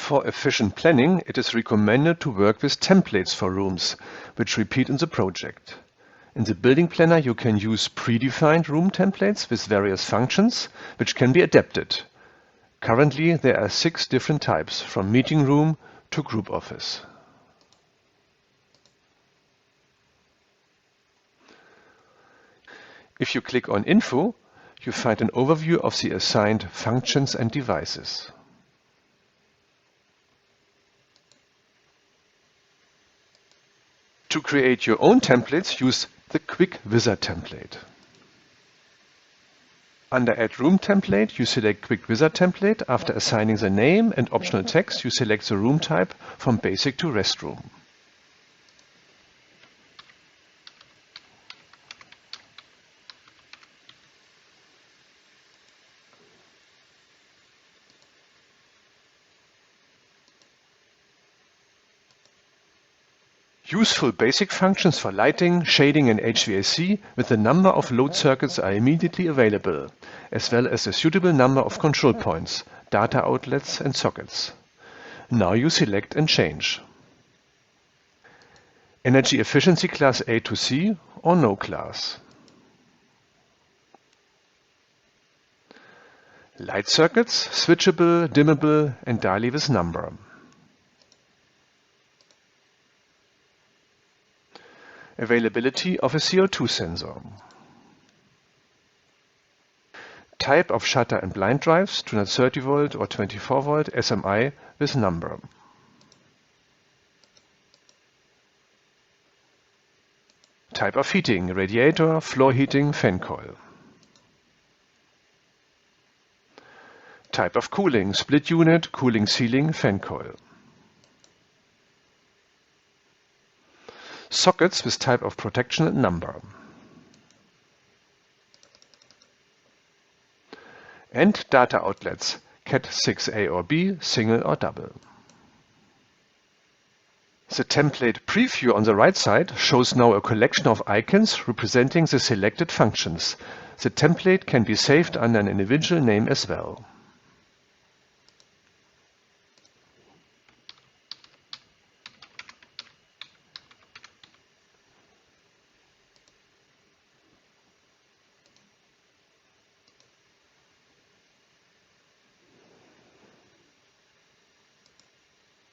For efficient planning, it is recommended to work with templates for rooms, which repeat in the project. In the building planner, you can use predefined room templates with various functions, which can be adapted. Currently, there are 6 different types, from meeting room to group office. If you click on Info, you find an overview of the assigned functions and devices. To create your own templates, use the Quick Wizard template. Under Add Room Template, you select Quick Wizard template. After assigning the name and optional text, you select the room type from Basic to Restroom. Useful basic functions for lighting, shading and HVAC with the number of load circuits are immediately available, as well as a suitable number of control points, data outlets and sockets. Now you select and change. Energy efficiency class A to C or no class. Light circuits, switchable, dimmable and daily with number. Availability of a CO2 sensor. Type of shutter and blind drives, 230 volt or 24 volt SMI with number. Type of heating, radiator, floor heating, fan coil. Type of cooling, split unit, cooling ceiling, fan coil. Sockets with type of protection and number. And data outlets, Cat6a or B, single or double. The template preview on the right side shows now a collection of icons representing the selected functions. The template can be saved under an individual name as well.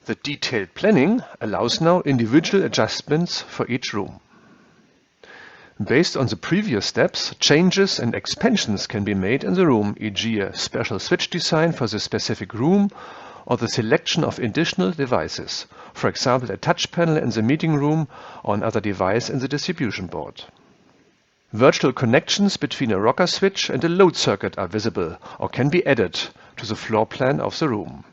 The detailed planning allows now individual adjustments for each room. Based on the previous steps, changes and expansions can be made in the room, e.g. a special switch design for the specific room or the selection of additional devices, for example a touch panel in the meeting room or another device in the distribution board. Virtual connections between a rocker switch and a load circuit are visible or can be added to the floor plan of the room,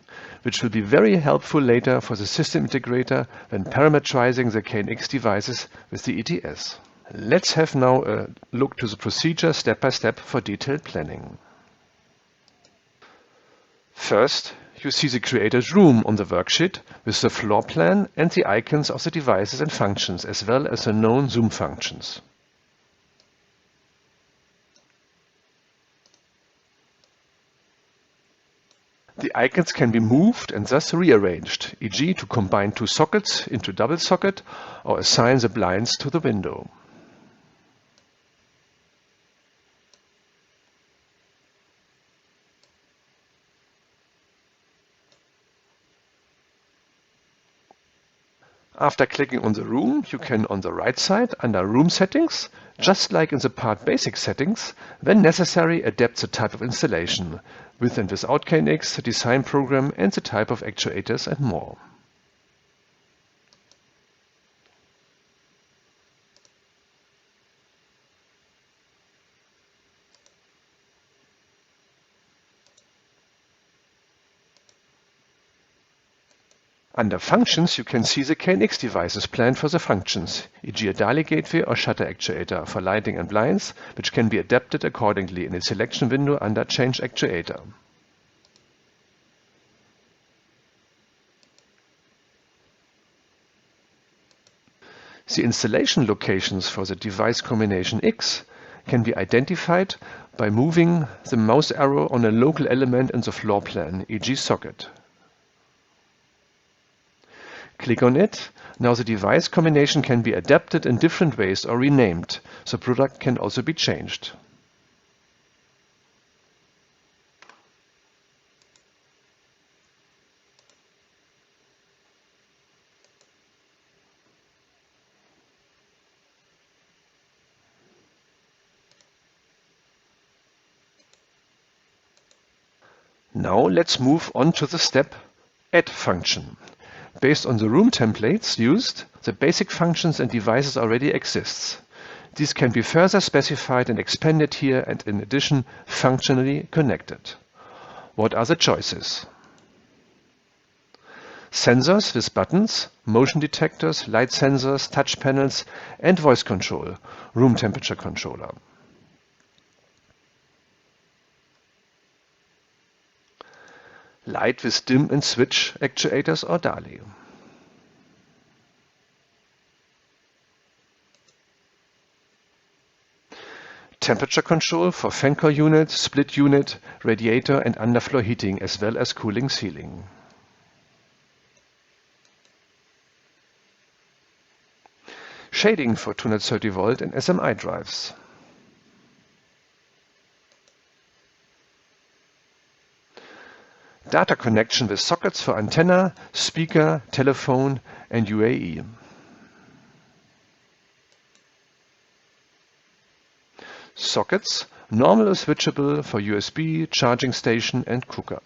which will be very helpful later for the system integrator when parameterizing the KNX devices with the ETS. Let's have now a look to the procedure step by step for detailed planning. First, you see the created room on the worksheet with the floor plan and the icons of the devices and functions, as well as the known Zoom functions. The icons can be moved and thus rearranged, e.g. to combine 2 sockets into double socket or assign the blinds to the window. After clicking on the room, you can on the right side under Room Settings, just like in the part Basic Settings, when necessary adapt the type of installation, with and without KNX, the design program and the type of actuators and more. Under Functions, you can see the KNX devices planned for the functions, e.g. a DALI gateway or shutter actuator for lighting and blinds, which can be adapted accordingly in the selection window under Change Actuator. The installation locations for the device combination X can be identified by moving the mouse arrow on a local element in the floor plan, e.g. socket. Click on it. Now the device combination can be adapted in different ways or renamed. The product can also be changed. Now let's move on to the step Add function. Based on the room templates used, the basic functions and devices already exist. These can be further specified and expanded here and in addition functionally connected. What are the choices? Sensors with buttons, motion detectors, light sensors, touch panels and voice control, room temperature controller. Light with dim and switch actuators or DALI. Temperature control for fan coil unit, split unit, radiator and underfloor heating as well as cooling ceiling. Shading for 230 volt and SMI drives. Data connection with sockets for antenna, speaker, telephone and UAE. Sockets, normal or switchable for USB, charging station and cooker.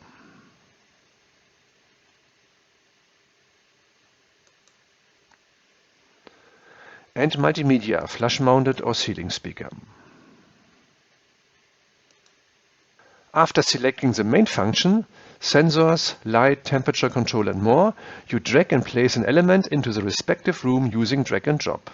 And multimedia, flush-mounted or ceiling speaker. After selecting the main function, sensors, light, temperature control and more, you drag and place an element into the respective room using drag and drop.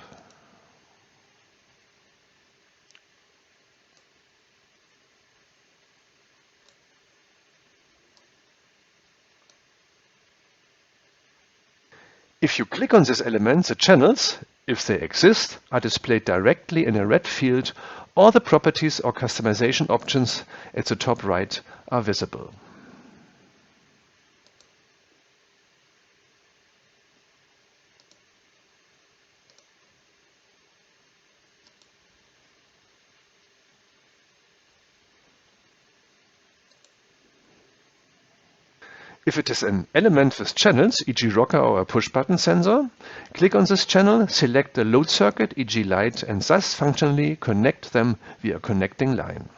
If you click on this element, the channels, if they exist, are displayed directly in a red field. All the properties or customization options at the top right are visible. If it is an element with channels, e.g. rocker or a push-button sensor, click on this channel, select the load circuit, e.g. light, and thus functionally connect them via connecting line.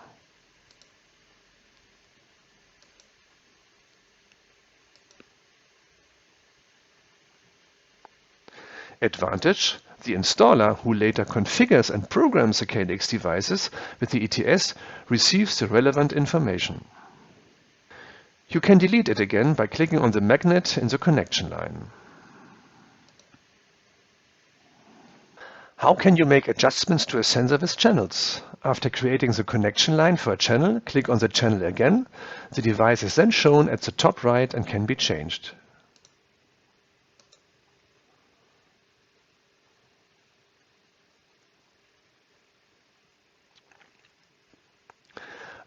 Advantage: the installer, who later configures and programs the KNX devices with the ETS, receives the relevant information. You can delete it again by clicking on the magnet in the connection line. How can you make adjustments to a sensor with channels? After creating the connection line for a channel, click on the channel again. The device is then shown at the top right and can be changed.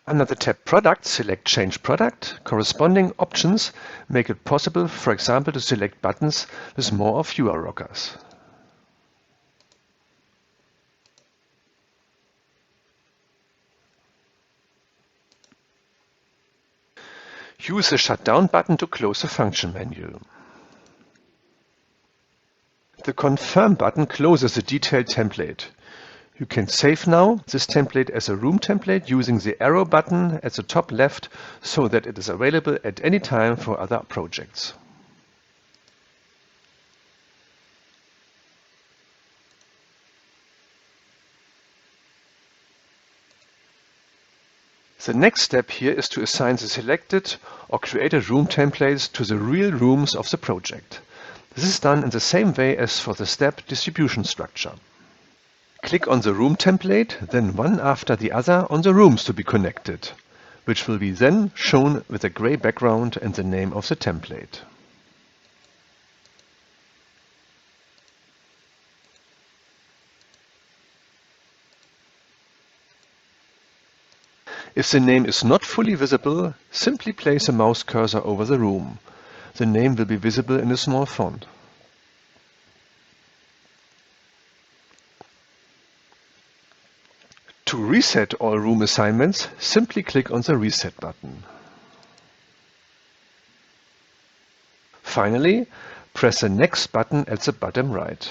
Under the tab Product, select Change Product. Corresponding options make it possible, for example, to select buttons with more or fewer rockers. Use the Shutdown button to close the function menu. The Confirm button closes the detailed template. You can save now this template as a room template using the arrow button at the top left so that it is available at any time for other projects. The next step here is to assign the selected or created room templates to the real rooms of the project. This is done in the same way as for the step Distribution Structure. Click on the room template, then one after the other on the rooms to be connected, which will be then shown with a gray background and the name of the template. If the name is not fully visible, simply place a mouse cursor over the room. The name will be visible in a small font. reset all room assignments, simply click on the Reset button. Finally, press the Next button at the bottom right.